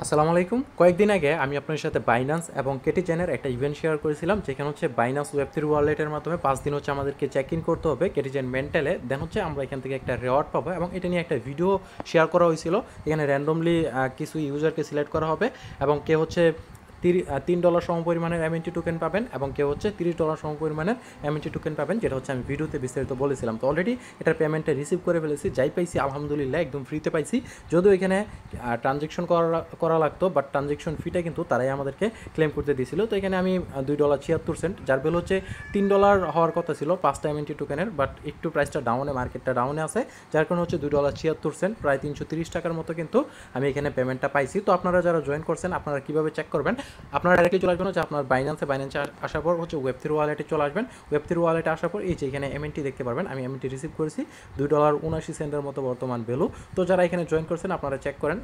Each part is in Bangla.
আসসালামু আলাইকুম। কয়েকদিন আগে আমি আপনার সাথে বাইন্যান্স এবং কেটিজেনের একটা ইভেন্ট শেয়ার করেছিলাম, যেখানে হচ্ছে বাইন্যান্স ওয়েব3 ওয়ালেটের মাধ্যমে 5 দিন হচ্ছে আমাদেরকে চেক ইন করতে হবে কেটিজেন মেন্টালে, দেন হচ্ছে আমরা এখান থেকে একটা রেওয়ার্ড পাবো এবং এটা নিয়ে একটা ভিডিও শেয়ার করা হয়েছিল। এখানে র্যান্ডমলি কিছু ইউজারকে সিলেক্ট করা হবে এবং কে হচ্ছে $3 সমপরিমাণের এমএনটি টোকেন পাবেন এবং কেউ হচ্ছে $30 সমপরিমাণের এমএনটি টোকেন পাবেন, যেটা হচ্ছে আমি ভিডিওতে বিস্তারিত বলেছিলাম। তো অলরেডি এটার পেমেন্টটা রিসিভ করে ফেলেছি, যাই পাইছি আলহামদুলিল্লাহ একদম ফ্রিতে পাইছি। যদিও এখানে ট্রানজেকশন করা লাগতো, বাট ট্রানজেকশন ফিটা কিন্তু তারাই আমাদেরকে ক্লেম করতে দিয়েছিল। তো এখানে আমি $2.76, যার বিল হচ্ছে $3 হওয়ার কথা ছিল 5টা এমএনটি টোকেনের, বাট একটু প্রাইসটা ডাউনে, মার্কেটটা ডাউনে আছে, যার কারণে হচ্ছে $2.76, প্রায় 330 টাকার মতো কিন্তু আমি এখানে পেমেন্টটা পাইছি। তো আপনারা যারা জয়েন করছেন আপনারা কীভাবে চেক করবেন? আপনারা ডাইরেক্টলি চলে আসবেন হচ্ছে আপনার বাইন্যান্সে আসার পর হচ্ছে ওয়েব3 ওয়ালেটে চলে আসবেন। ওয়েব3 ওয়ালেটে আসার পর এই যে এখানে এমএনটি দেখতে পারবেন, আমি এমএনটি রিসিভ করেছি $2.79 মতো বর্তমান ভ্যালু। তো যারা এখানে জয়েন করছেন আপনারা চেক করেন,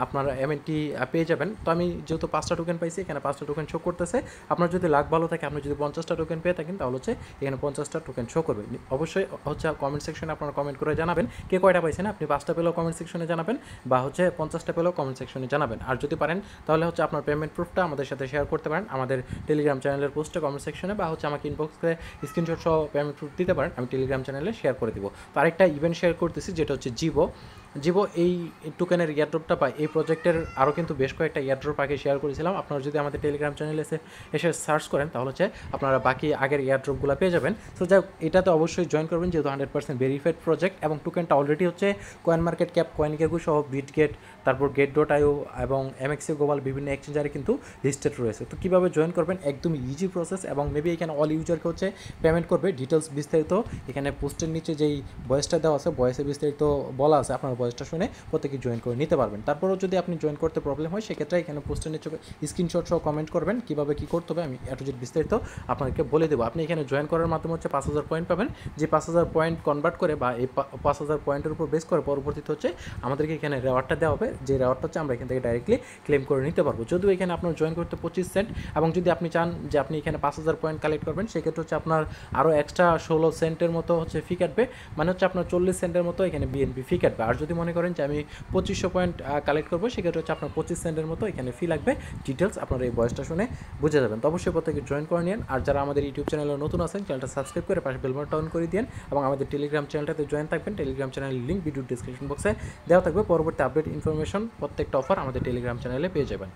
আপনারা এমএনটি পেয়ে যাবেন। তো আমি যেহেতু 5টা টোকেন পাইছি, এখানে 5টা টোকেন শো করতেছে। আপনার যদি লাক ভালো থাকে, আপনি যদি 50টা টোকেন পেয়ে থাকেন, তাহলে হচ্ছে এখানে 50টা টোকেন শো করবে। অবশ্যই হচ্ছে কমেন্ট সেকশনে আপনারা কমেন্ট করে জানাবেন কে কয়টা পাইছেন। আপনি 5টা পেলেও কমেন্ট সেকশনে জানাবেন, বা হচ্ছে 50টা পেলেও কমেন্ট সেকশনে জানাবেন। আর যদি পারেন তাহলে হচ্ছে আপনার পেমেন্ট প্রুফটা আমাদের সাথে শেয়ার করতে পারেন আমাদের টেলিগ্রাম চ্যানেলের পোস্টে কমেন্ট সেকশনে, বা হচ্ছে আমাকে ইনবক্সে স্ক্রিনশট সহ পেমেন্ট প্রুফ দিতে পারেন, আমি টেলিগ্রাম চ্যানেলে শেয়ার করে দিব। তো আরেকটা ইভেন্ট শেয়ার করতেছি, যেটা হচ্ছে জিবো এই টোকেনের ইয়ারড্রপটা পায়। এই প্রজেক্টের আরও কিন্তু বেশ কয়েকটা ইয়ারড্রপ আগে শেয়ার করেছিলাম। আপনারা যদি আমাদের টেলিগ্রাম চ্যানেলে এসে সার্চ করেন, তাহলে হচ্ছে আপনারা বাকি আগের ইয়ারড্রপগুলো পেয়ে যাবেন। সো যাই হোক, এটাতে অবশ্যই জয়েন করবেন, যেহেতু 100% ভেরিফাইড প্রজেক্ট এবং টোকেনটা অলরেডি হচ্ছে কয়েন মার্কেট ক্যাপ, কয়েনগেগু সহ বিটগেট, তারপর গেট.io এবং এমএক্সি গ্লোবাল বিভিন্ন এক্সচেঞ্জারে কিন্তু লিস্টেড রয়েছে। তো কীভাবে জয়েন করবেন? একদম ইজি প্রসেস, এবং মেবি এখানে অল ইউজারকে হচ্ছে পেমেন্ট করবে। ডিটেলস বিস্তারিত এখানে পোস্টের নিচে যেই ভয়েসটা দেওয়া আছে, ভয়েসে বিস্তারিত বলা আছে, আপনার ভয়েসটা শুনে প্রত্যেকে জয়েন করে নিতে পারবেন। তারপরেও যদি আপনি জয়েন করতে প্রবলেম হয়, সেক্ষেত্রে এখানে পোস্টের নিচে স্ক্রিনশট সহ কমেন্ট করবেন কীভাবে কী করতে হবে, আমি এত যদি বিস্তারিত আপনাদেরকে বলে দেবো। আপনি এখানে জয়েন করার মাধ্যমে হচ্ছে 5000 পয়েন্ট পাবেন, যে 5000 পয়েন্ট কনভার্ট করে বা এই 5000 পয়েন্টের উপর বেস করে পরবর্তীতে হচ্ছে আমাদেরকে এখানে রেওয়ার্ডটা দেওয়া হবে, যে রেওয়ার্ডটা হচ্ছে আমরা এখান থেকে ডাইরেক্টলি ক্লেম করে নিতে পারবো। যদিও এখানে আপনার জয়েন করতে 25 সেন্ট, এবং যদি আপনি চান যে আপনি এখানে 5000 পয়েন্ট কালেক্ট করবেন, সেক্ষেত্রে হচ্ছে আপনার আরও এক্সট্রা 16 সেন্টের মতো হচ্ছে ফি কাটবে, মানে হচ্ছে আপনার 40 সেন্টের মতো এখানে বিএনপি ফি কাটবে। আর যদি মনে করেন যে আমি 2500 পয়েন্ট কালেক্ট করবো, সেক্ষেত্রে হচ্ছে আপনার 25 সেন্টের মতো এখানে ফি লাগবে। ডিটেলস আপনার এই ভয়েসটা শুনে বুঝে যাবেন। তো অবশ্যই প্রত্যেকে জয়েন করে নিন। আর যারা আমাদের ইউটিউব চ্যানেলে নতুন আছেন, চ্যানেলটা সাবস্ক্রাইব করে পাশে বেল বাটনটা অন করে দিন, এবং আমাদের টেলিগ্রাম চ্যানেলটাতে জয়েন থাকবেন। টেলিগ্রাম চ্যানেলের লিঙ্ক ভিডিও ডিসক্রিপশন বক্সে দেওয়া থাকবে। পরবর্তী আপডেট ইনফরমেশন প্রত্যেকটা অফার আমাদের টেলিগ্রাম চ্যানেলে পেয়ে যাবেন।